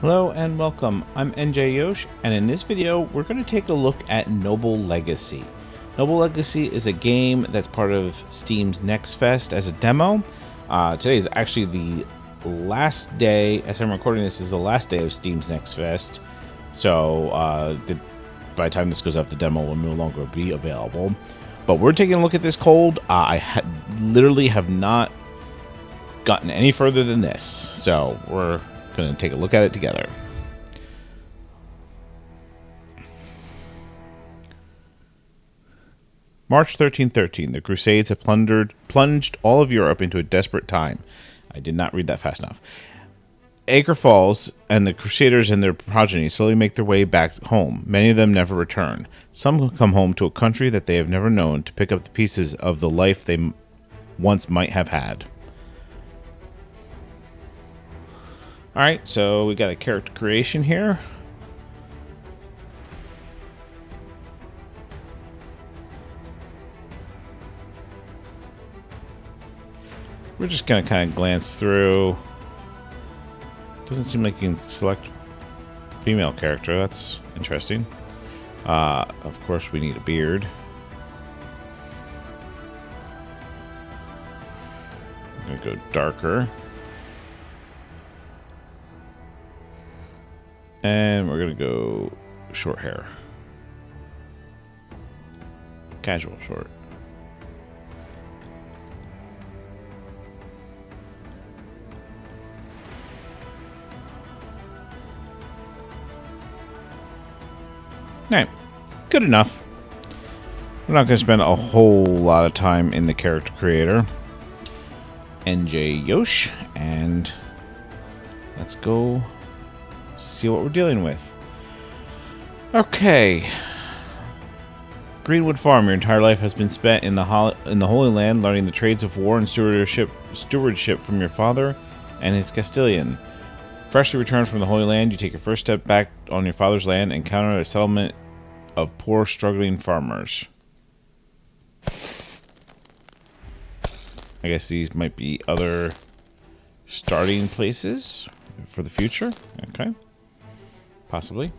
Hello and welcome, I'm NJ Yosh, and in this video we're going to take a look at Noble Legacy. Noble Legacy is a game that's part of Steam's Nextfest as a demo. Today is actually the last day, as I'm recording this, is the last day of Steam's Nextfest. So by the time this goes up, the demo will no longer be available. But we're taking a look at this cold. I literally have not gotten any further than this, so we're going to take a look at it together. March 1313. The Crusades have plunged all of Europe into a desperate time. I did not read that fast enough. Acre falls, and the Crusaders and their progeny slowly make their way back home. Many of them never return. Some come home to a country that they have never known to pick up the pieces of the life they once might have had. Alright, so we got a character creation here. We're just going to kind of glance through. Doesn't seem like you can select female character. That's interesting. Of course, we need a beard. I'm going to go darker. And we're going to go short hair. Casual short. Alright, good enough. We're not going to spend a whole lot of time in the character creator. NJ Yosh, and let's go see what we're dealing with. Okay. Greenwood Farm. Your entire life has been spent in the Holy Land, learning the trades of war and stewardship from your father and his Castilian. Freshly returned from the Holy Land, you take your first step back on your father's land and encounter a settlement of poor, struggling farmers. I guess these might be other starting places for the future. Okay. Possibly.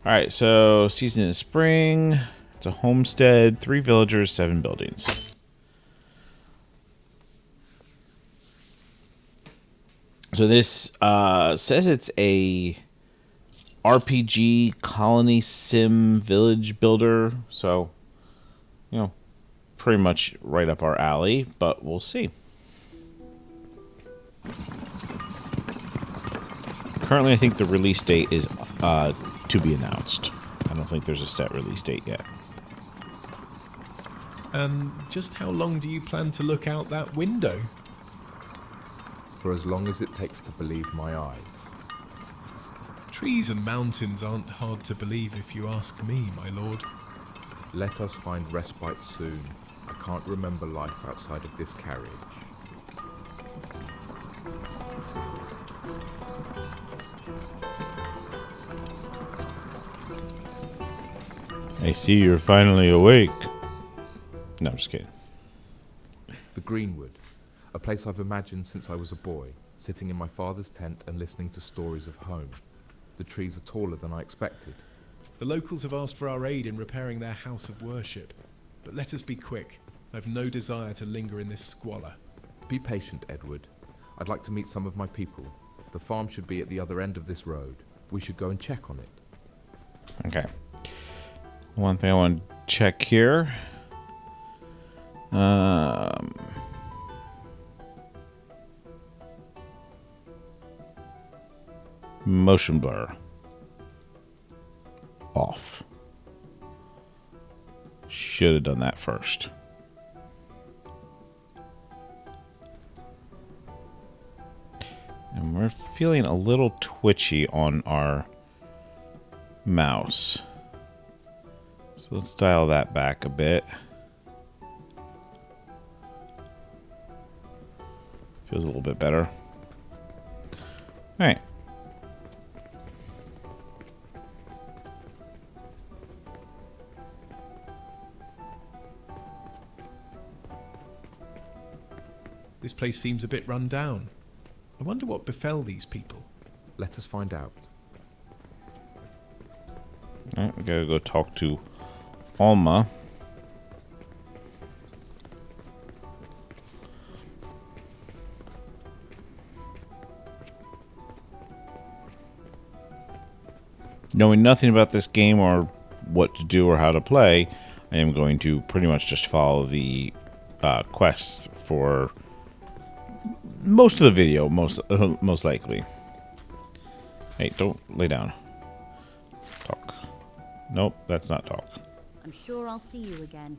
Alright, so season is spring. It's a homestead, 3 villagers, 7 buildings. So this says it's a RPG colony sim village builder. So, you know, pretty much right up our alley, but we'll see. Currently, I think the release date is to be announced. I don't think there's a set release date yet. And just how long do you plan to look out that window? For as long as it takes to believe my eyes. Trees and mountains aren't hard to believe if you ask me, my lord. Let us find respite soon. I can't remember life outside of this carriage. I see you're finally awake. No, I'm just kidding. The Greenwood, a place I've imagined since I was a boy, sitting in my father's tent and listening to stories of home. The trees are taller than I expected. The locals have asked for our aid in repairing their house of worship. But let us be quick. I've no desire to linger in this squalor. Be patient, Edward. I'd like to meet some of my people. The farm should be at the other end of this road. We should go and check on it. Okay. One thing I want to check here. Motion blur. Off. Should have done that first. And we're feeling a little twitchy on our mouse. So let's dial that back a bit. Feels a little bit better. All right. This place seems a bit run down. I wonder what befell these people. Let us find out. Alright, we gotta go talk to Alma. Knowing nothing about this game or what to do or how to play, I am going to pretty much just follow the quests for most of the video, most likely. Hey, don't lay down. Talk. Nope, that's not talk. I'm sure I'll see you again.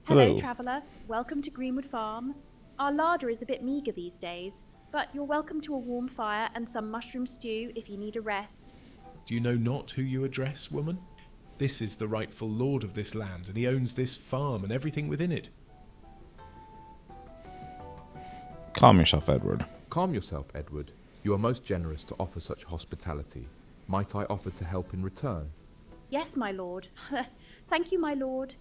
Hello, Hello. traveller. Welcome to Greenwood Farm. Our larder is a bit meagre these days, but you're welcome to a warm fire and some mushroom stew if you need a rest. Do you know not who you address, woman? This is the rightful lord of this land, and he owns this farm and everything within it. Calm yourself, Edward. Calm yourself, Edward. You are most generous to offer such hospitality. Might I offer to help in return? Yes, my lord. Thank you, my lord.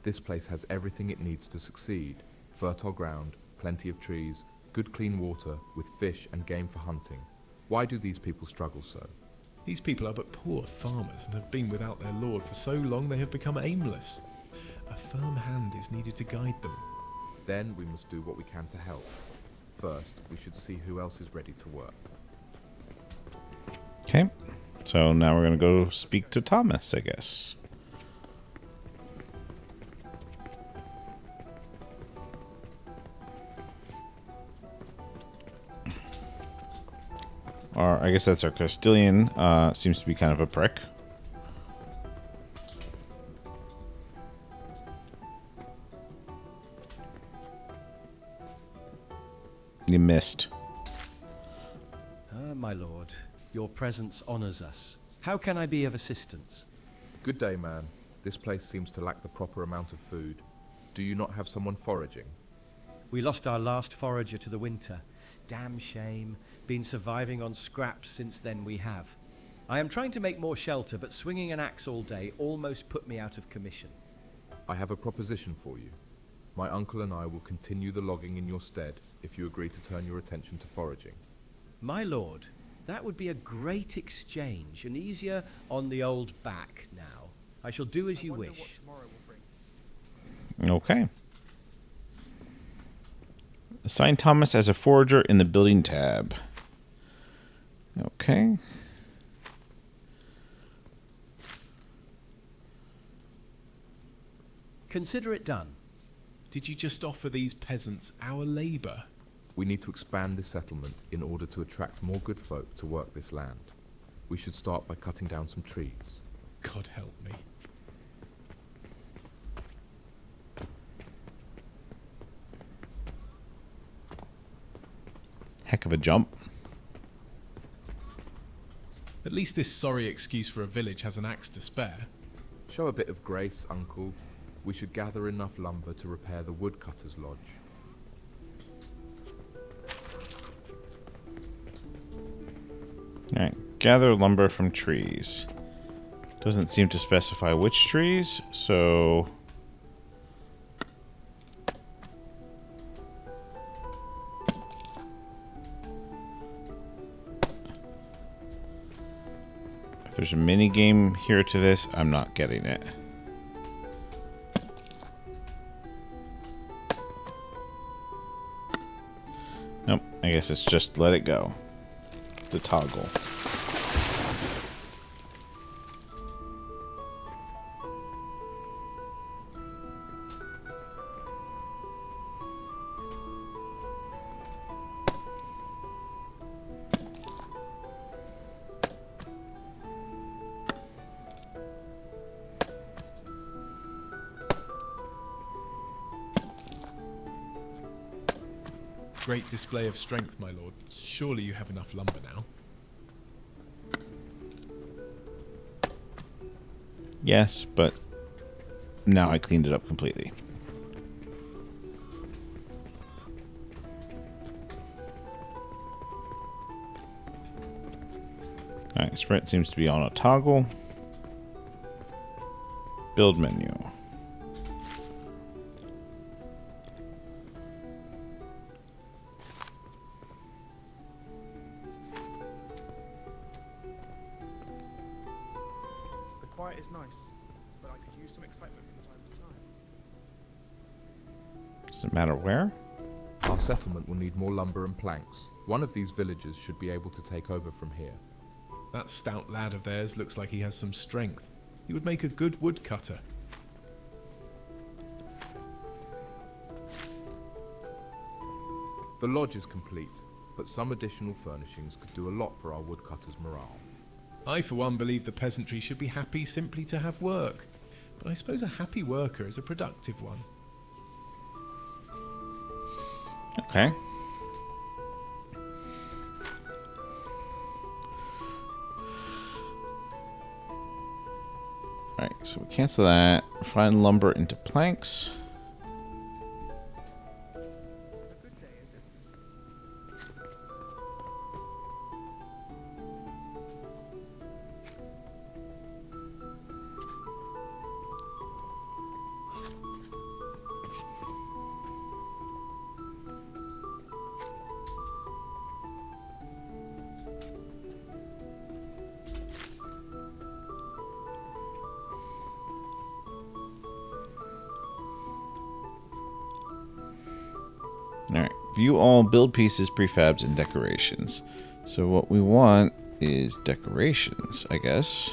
This place has everything it needs to succeed. Fertile ground, plenty of trees, good clean water, with fish and game for hunting. Why do these people struggle so? These people are but poor farmers and have been without their lord for so long they have become aimless. A firm hand is needed to guide them. Then we must do what we can to help. First, we should see who else is ready to work. Okay, so now we're gonna go speak to Thomas, I guess. Or I guess that's our Castilian. Seems to be kind of a prick. You missed. My lord, your presence honors us. How can I be of assistance? Good day, man. This place seems to lack the proper amount of food. Do you not have someone foraging? We lost our last forager to the winter. Damn shame. Been surviving on scraps since then we have. I am trying to make more shelter, but swinging an axe all day almost put me out of commission. I have a proposition for you. My uncle and I will continue the logging in your stead if you agree to turn your attention to foraging. My lord, that would be a great exchange, and easier on the old back now. I shall do as you wish. Okay. Assign Thomas as a forager in the building tab. Okay. Consider it done. Did you just offer these peasants our labour? We need to expand this settlement in order to attract more good folk to work this land. We should start by cutting down some trees. God help me. Heck of a jump. At least this sorry excuse for a village has an axe to spare. Show a bit of grace, uncle. We should gather enough lumber to repair the woodcutter's lodge. Alright, gather lumber from trees. Doesn't seem to specify which trees, so... If there's a mini game here to this, I'm not getting it. Nope, I guess it's just let it go. The toggle. Great display of strength, my lord. Surely you have enough lumber now. Yes, but now I cleaned it up completely. Alright, sprint seems to be on a toggle. Build menu. quiet is nice, but I could use some excitement from time to time. Does it matter where? Our settlement will need more lumber and planks. One of these villagers should be able to take over from here. That stout lad of theirs looks like he has some strength. He would make a good woodcutter. The lodge is complete, but some additional furnishings could do a lot for our woodcutters' morale. I, for one, believe the peasantry should be happy simply to have work. But I suppose a happy worker is a productive one. Okay. Alright, so we cancel that. Find lumber into planks. A good day, is it? Alright, view all build pieces, prefabs, and decorations. So what we want is decorations, I guess.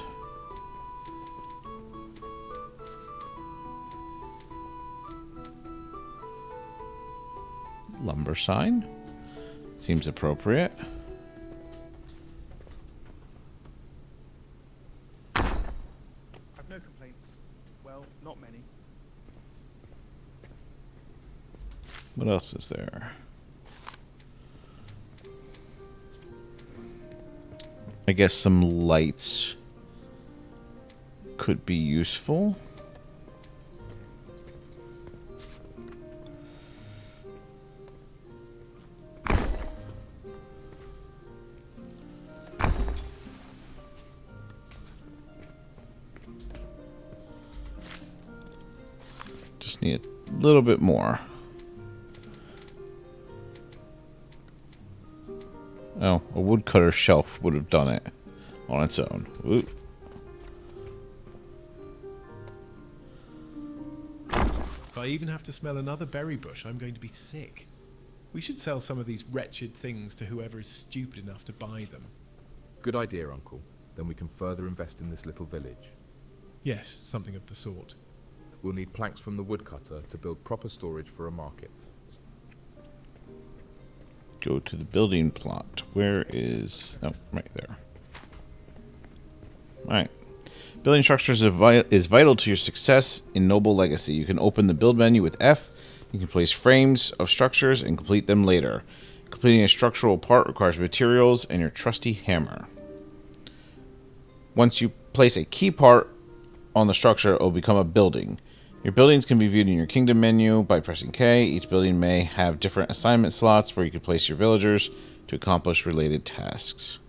Lumber sign. Seems appropriate. I've no complaints. Well, not many. What else is there? I guess some lights could be useful. Just need a little bit more. Oh, a woodcutter shelf would have done it on its own. Ooh. If I even have to smell another berry bush, I'm going to be sick. We should sell some of these wretched things to whoever is stupid enough to buy them. Good idea, Uncle. Then we can further invest in this little village. Yes, something of the sort. We'll need planks from the woodcutter to build proper storage for a market. Go to the building plot. Where is... Oh, right there. Alright. Building structures is vital to your success in Noble Legacy. You can open the build menu with F. You can place frames of structures and complete them later. Completing a structural part requires materials and your trusty hammer. Once you place a key part on the structure, it will become a building. Your buildings can be viewed in your kingdom menu by pressing K. Each building may have different assignment slots where you can place your villagers to accomplish related tasks.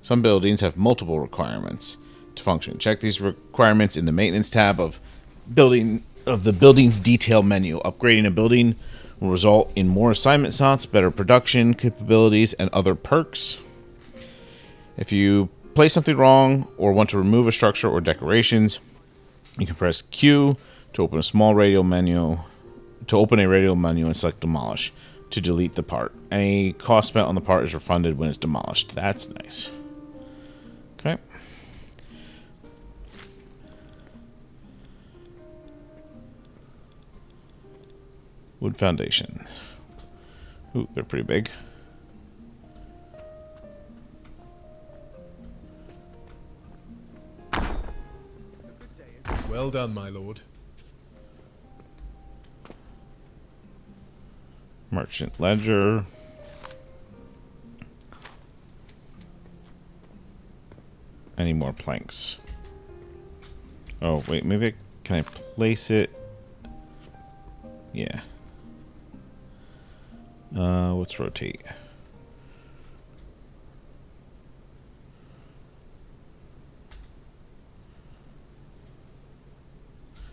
Some buildings have multiple requirements to function. Check these requirements in the maintenance tab of the building's detail menu. Upgrading a building will result in more assignment slots, better production capabilities, and other perks. If you place something wrong or want to remove a structure or decorations, you can press Q to open a radial menu and select demolish to delete the part. Any cost spent on the part is refunded when it's demolished. That's nice. Okay. Wood foundations. Ooh, they're pretty big. Well done, my lord. Merchant ledger. Any more planks? Oh, wait, maybe can I place it? Yeah. Let's rotate.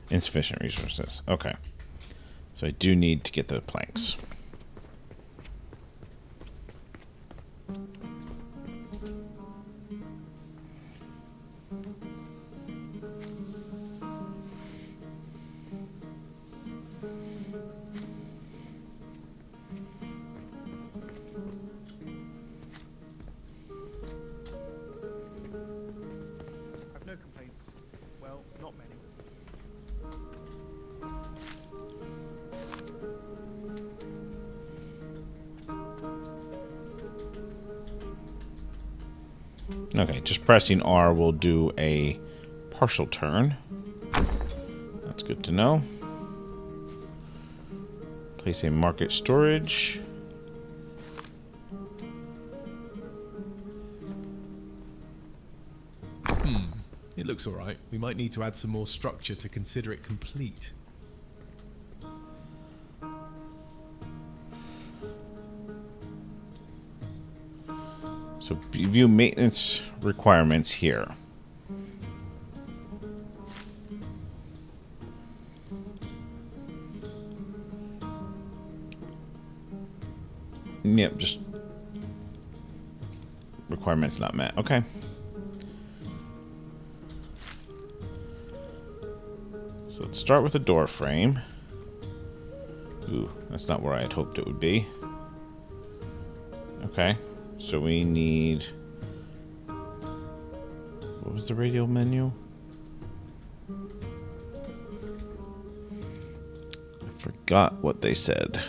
Insufficient resources. Okay. So I do need to get the planks. Okay, just pressing R will do a partial turn. That's good to know. Place a market storage. It looks alright. We might need to add some more structure to consider it complete. So view maintenance requirements here. Yep, just requirements not met. Okay. So let's start with the door frame. Ooh, that's not where I had hoped it would be. Okay, so we need... What was the radial menu? I forgot what they said.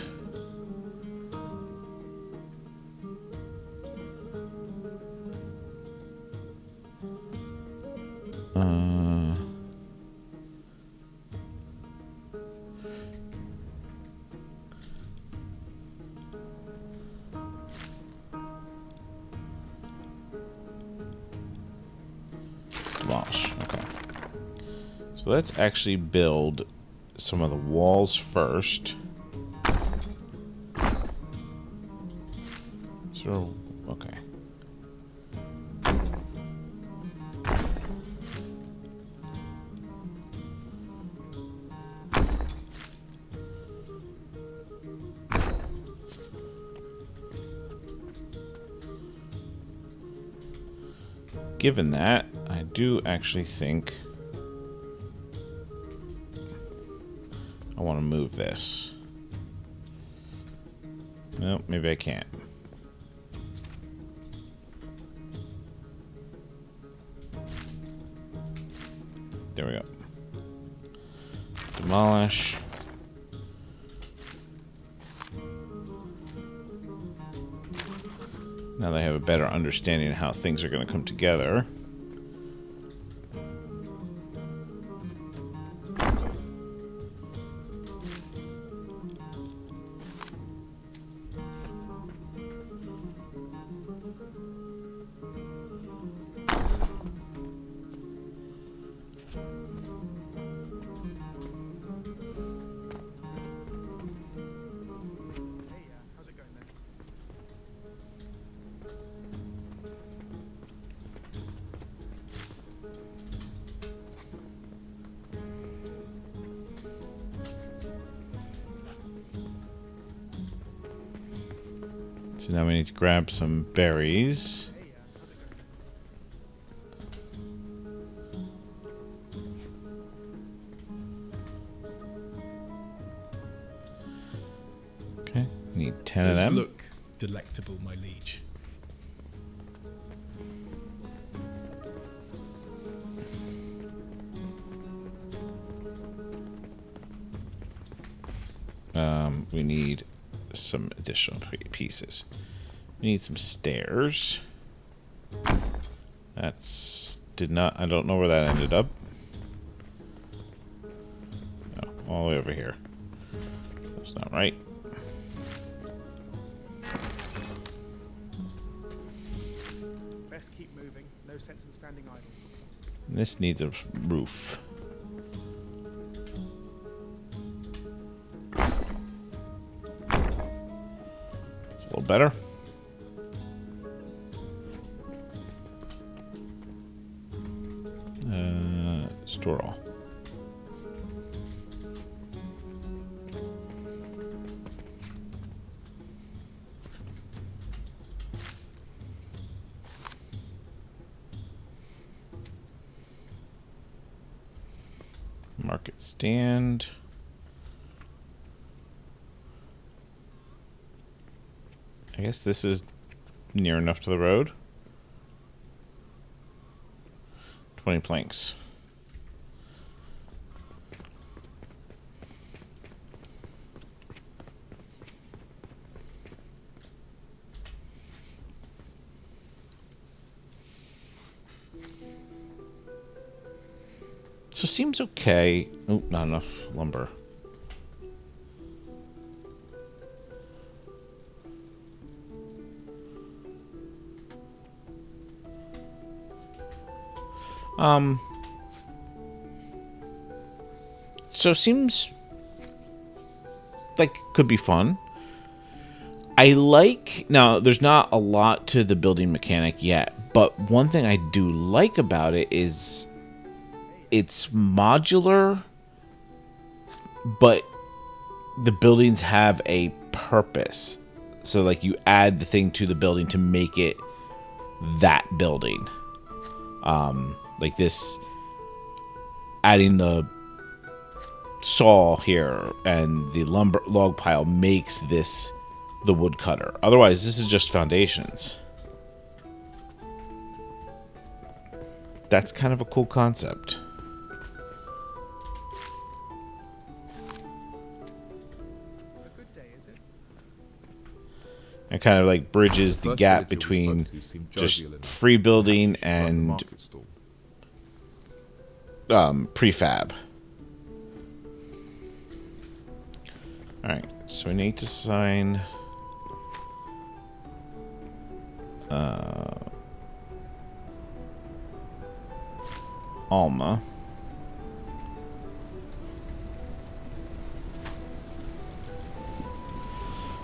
Demolish. Okay. So let's actually build some of the walls first. So, okay. Given that, I do actually think I want to move this. Nope, maybe I can't. There we go. Demolish. Now they have a better understanding of how things are going to come together. Hey, how's it going then? So now we need to grab some berries. Hey, how's it going then? Okay, need 10 of Those them. look delectable, my liege. We need some additional pieces. We need some stairs. That's I don't know where that ended up. Oh, all the way over here. That's not right. Best keep moving. No sense in standing idle. This needs a roof. It's a little better. Store all. Market stand. I guess this is near enough to the road. 20 planks. So seems okay. Oh, not enough lumber. So seems like could be fun. I like, now there's not a lot to the building mechanic yet, but one thing I do like about it is it's modular, but the buildings have a purpose. So like you add the thing to the building to make it that building. Like this, adding the saw here and the lumber log pile makes this the woodcutter. Otherwise, this is just foundations. That's kind of a cool concept. A good day, is it? It kind of like bridges the First gap villager we between spoke to seemed just jovial enough. free building Perhaps we should run the and market stall. prefab. Alright, so we need to sign Alma.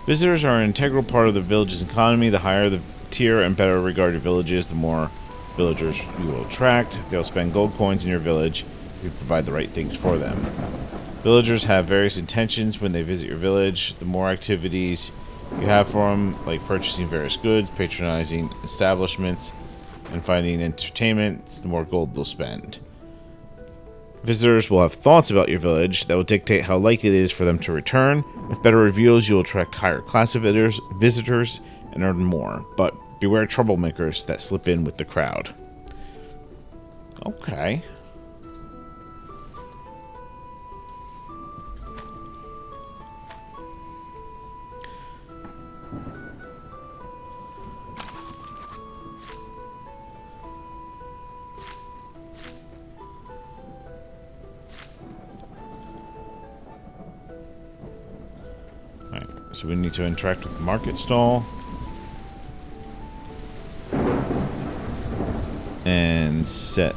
Visitors are an integral part of the village's economy. The higher the tier and better regarded village is, the more villagers you will attract. They'll spend gold coins in your village if you provide the right things for them. Villagers have various intentions when they visit your village. The more activities you have for them, like purchasing various goods, patronizing establishments, and finding entertainment, the more gold they'll spend. Visitors will have thoughts about your village that will dictate how likely it is for them to return. With better reviews, you'll attract higher class of visitors and earn more. But beware troublemakers that slip in with the crowd. Okay. So we need to interact with the market stall. And set.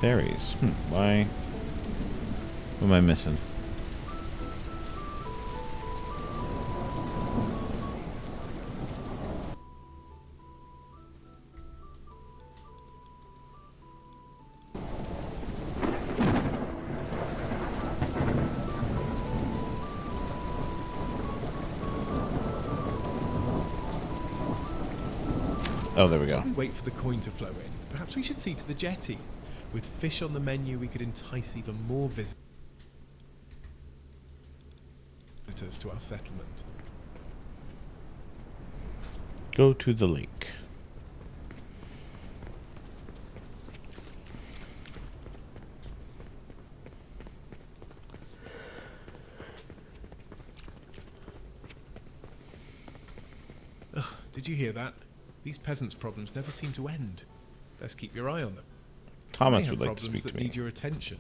Berries. Why? What am I missing? Oh, there we go. Wait for the coin to flow in. Perhaps we should see to the jetty. With fish on the menu, we could entice even more visitors to our settlement. Go to the lake. Ugh, did you hear that? These peasants' problems never seem to end. Best keep your eye on them. Thomas They have would like to problems speak to that me. need your attention.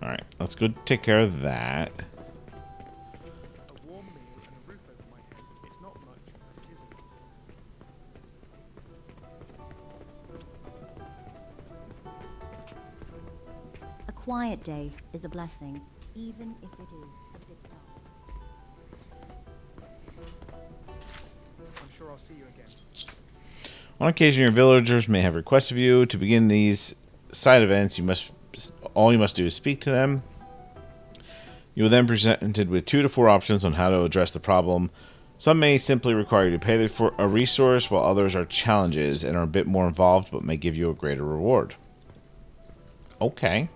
Alright, let's go take care of that. A warm meal and a roof over my head. It's not much, but it isn't. A quiet day is a blessing, even if it is a bit dull. I'm sure I'll see you again. On occasion, your villagers may have requests of you. To begin these side events, all you must do is speak to them. You will then be presented with 2 to 4 options on how to address the problem. Some may simply require you to pay for a resource, while others are challenges and are a bit more involved but may give you a greater reward. Okay.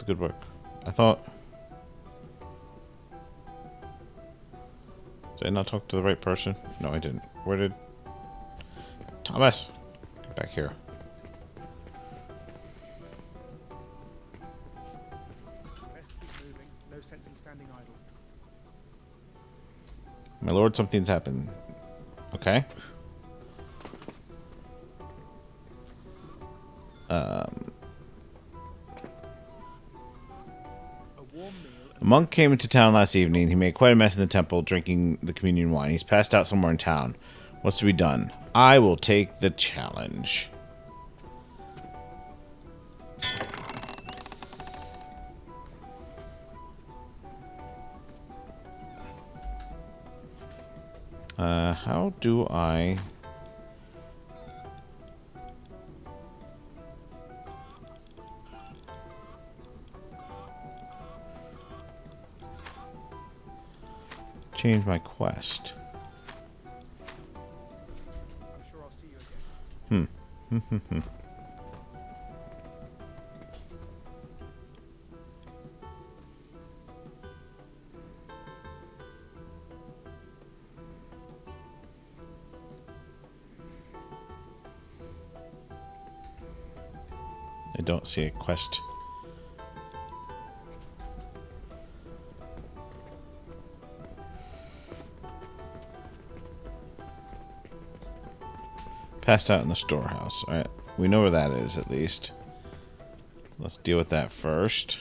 Good work. I thought... Did I not talk to the right person? No, I didn't. Where did... Thomas! Get back here. My lord, something's happened. Okay. A warm meal. A monk came into town last evening. He made quite a mess in the temple, drinking the communion wine. He's passed out somewhere in town. What's to be done? I will take the challenge. How do I... change my quest? I'm sure I'll see you again. I don't see a quest. Passed out in the storehouse. Alright, we know where that is at least. Let's deal with that first.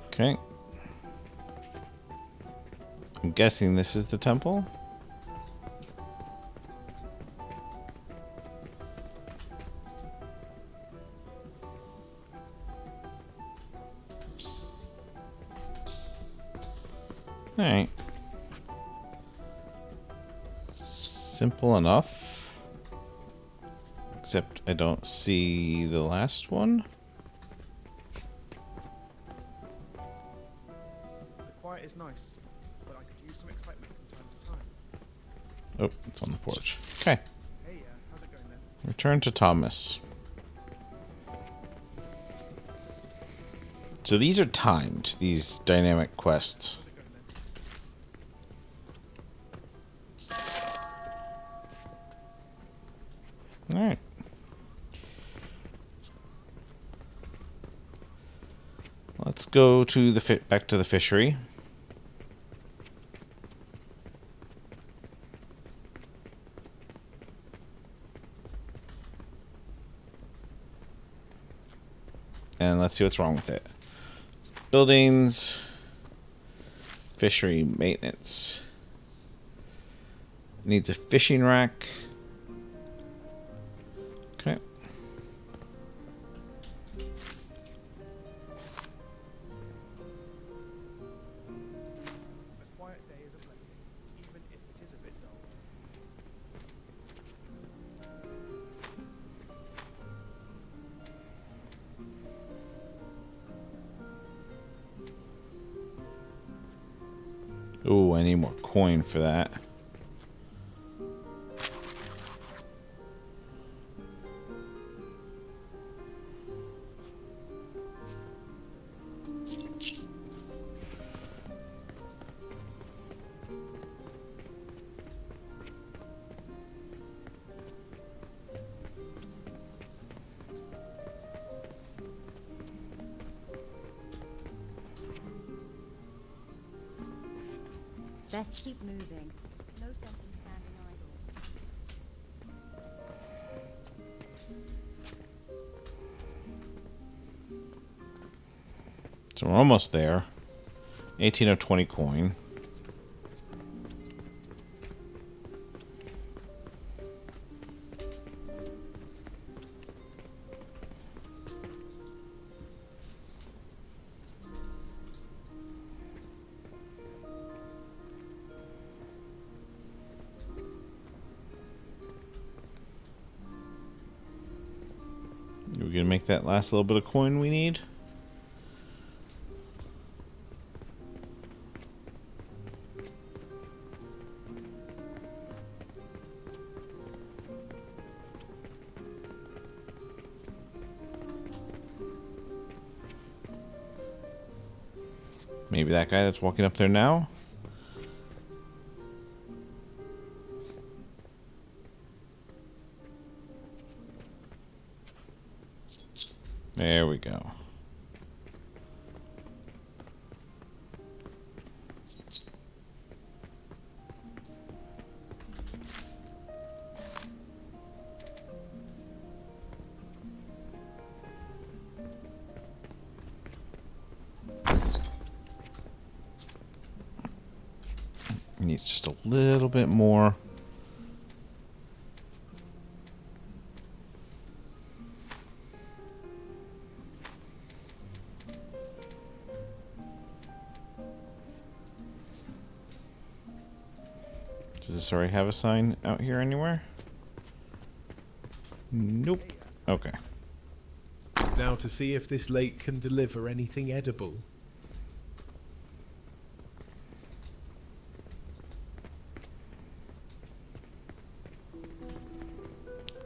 Okay. I'm guessing this is the temple. Alright. Simple enough. Except I don't see the last one. The quiet is nice, but I could use some excitement from time to time. Oh, it's on the porch. Okay. Hey, how's it going then? Return to Thomas. So these are timed, these dynamic quests. Alright. Let's go to the back to the fishery. And let's see what's wrong with it. Buildings. Fishery maintenance. Needs a fishing rack. Okay. A quiet day is a blessing, even if it is a bit dull. Ooh, I need more coin for that. Best keep moving. No sense in standing idle. So we're almost there. 18 of 20 coin. We're gonna make that last little bit of coin we need. Maybe that guy that's walking up there now. There we go. Needs just a little bit more. Does this already have a sign out here anywhere? Nope. Okay. Now to see if this lake can deliver anything edible.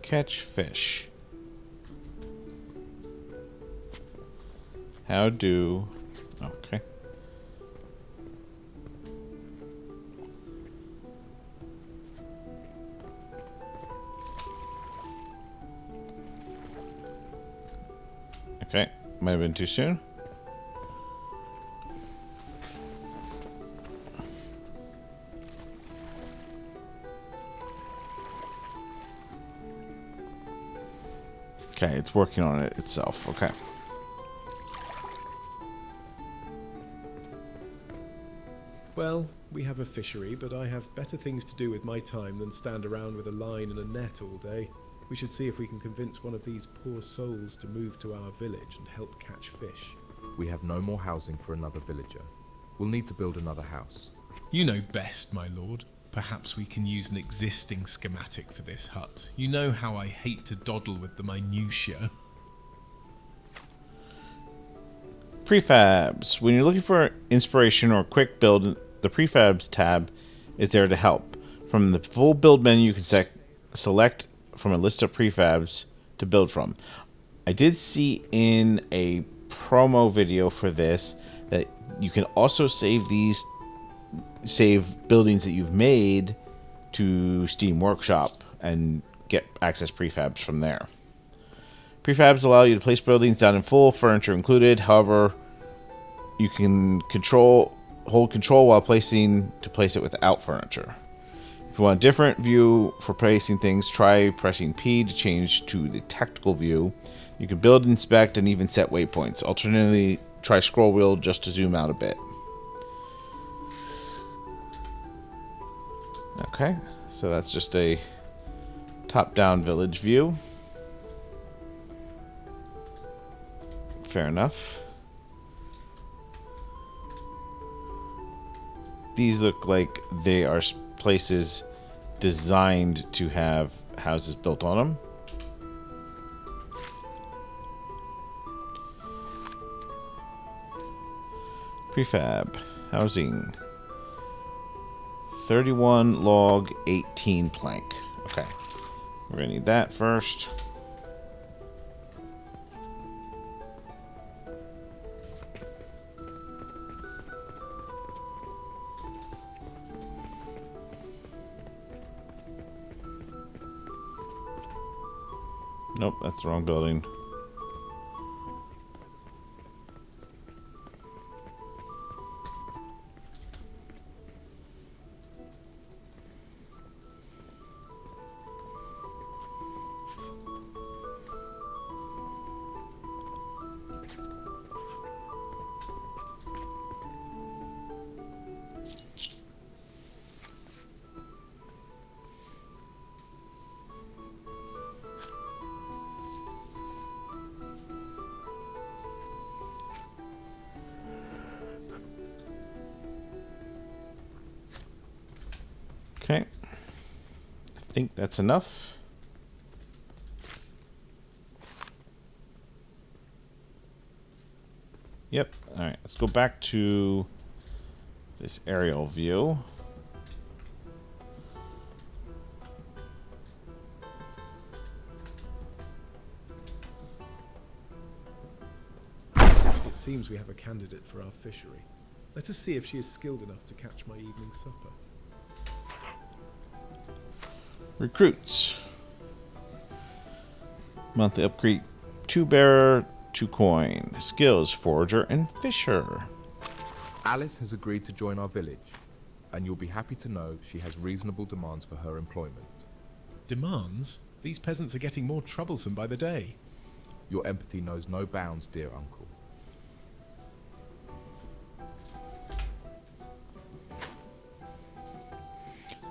Catch fish. How do... Okay. Okay, might have been too soon. Okay, it's working on it itself. Okay. Well, we have a fishery, but I have better things to do with my time than stand around with a line and a net all day. We should see if we can convince one of these poor souls to move to our village and help catch fish. We have no more housing for another villager. We'll need to build another house. You know best, my lord. Perhaps we can use an existing schematic for this hut. You know how I hate to dawdle with the minutiae. Prefabs. When you're looking for inspiration or a quick build, the Prefabs tab is there to help. From the full build menu, you can select from a list of prefabs to build from. I did see in a promo video for this that you can also save buildings that you've made to Steam Workshop and get access prefabs from there. Prefabs allow you to place buildings down in full, furniture included. However, you can hold control while place it without furniture. If you want a different view for placing things, try pressing P to change to the tactical view. You can build, inspect, and even set waypoints. Alternatively, try scroll wheel just to zoom out a bit. Okay, so that's just a top-down village view. Fair enough. These look like they are places designed to have houses built on them. Prefab housing. 31 log, 18 plank. Okay, we're gonna need that first. Nope, that's the wrong building. Okay, I think that's enough. Yep, alright, let's go back to this aerial view. It seems we have a candidate for our fishery. Let us see if she is skilled enough to catch my evening supper. Recruits. Monthly upgrade 2 bearer, 2 coin. Skills, Forager and Fisher. Alice has agreed to join our village, and you'll be happy to know she has reasonable demands for her employment. Demands? These peasants are getting more troublesome by the day. Your empathy knows no bounds, dear uncle.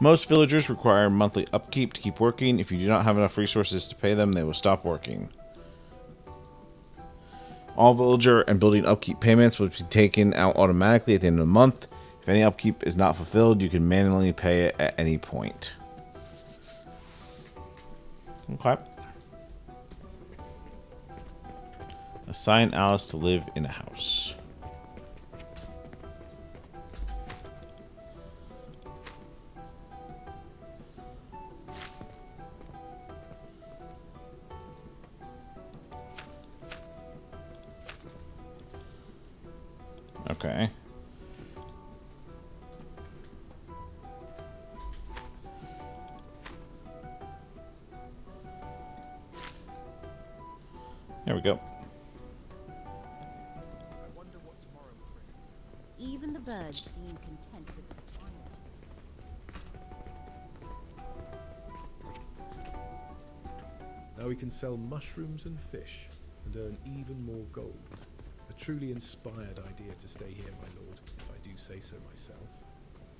Most villagers require monthly upkeep to keep working. If you do not have enough resources to pay them, they will stop working. All villager and building upkeep payments will be taken out automatically at the end of the month. If any upkeep is not fulfilled, you can manually pay it at any point. Okay. Assign Alice to live in a house. Okay. There we go. I wonder what tomorrow will bring. Even the birds seem content with the quiet. Now we can sell mushrooms and fish and earn even more gold. A truly inspired idea to stay here, my lord, if I do say so myself.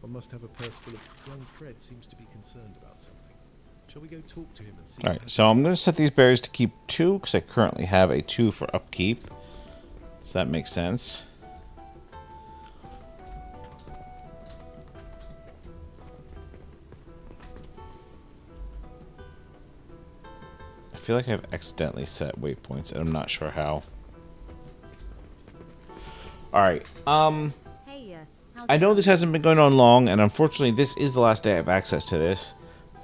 One must have a purse full of... Young Fred seems to be concerned about something. Shall we go talk to him and see... Alright, so I'm going to set these berries to keep 2, because I currently have a 2 for upkeep. So that makes sense. I feel like I've accidentally set waypoints, and I'm not sure how. Alright, Hey, how's I it know going? this hasn't been going on long, and unfortunately this is the last day I have access to this.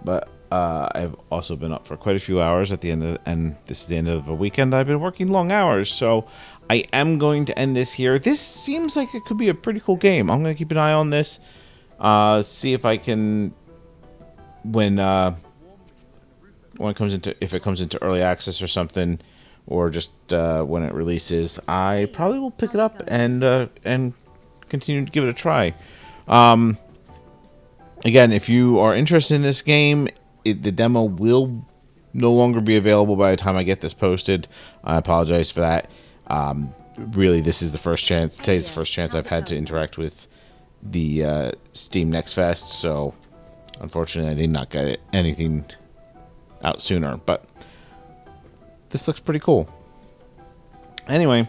But I've also been up for quite a few hours at the end of, and this is the end of a weekend. I've been working long hours, so I am going to end this here. This seems like it could be a pretty cool game. I'm going to keep an eye on this, see if I can, when it comes into, if it comes into early access or something, or just when it releases, I probably will pick it up and continue to give it a try. Again, if you are interested in this game, the demo will no longer be available by the time I get this posted. I apologize for that. Really, this is the first chance. Today's the first chance I've had to interact with the Steam Nextfest, so unfortunately I did not get anything out sooner. But this looks pretty cool. Anyway,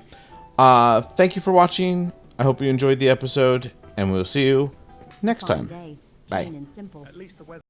thank you for watching. I hope you enjoyed the episode, and we'll see you next Fine time. day, Bye. plain and simple. At least the weather.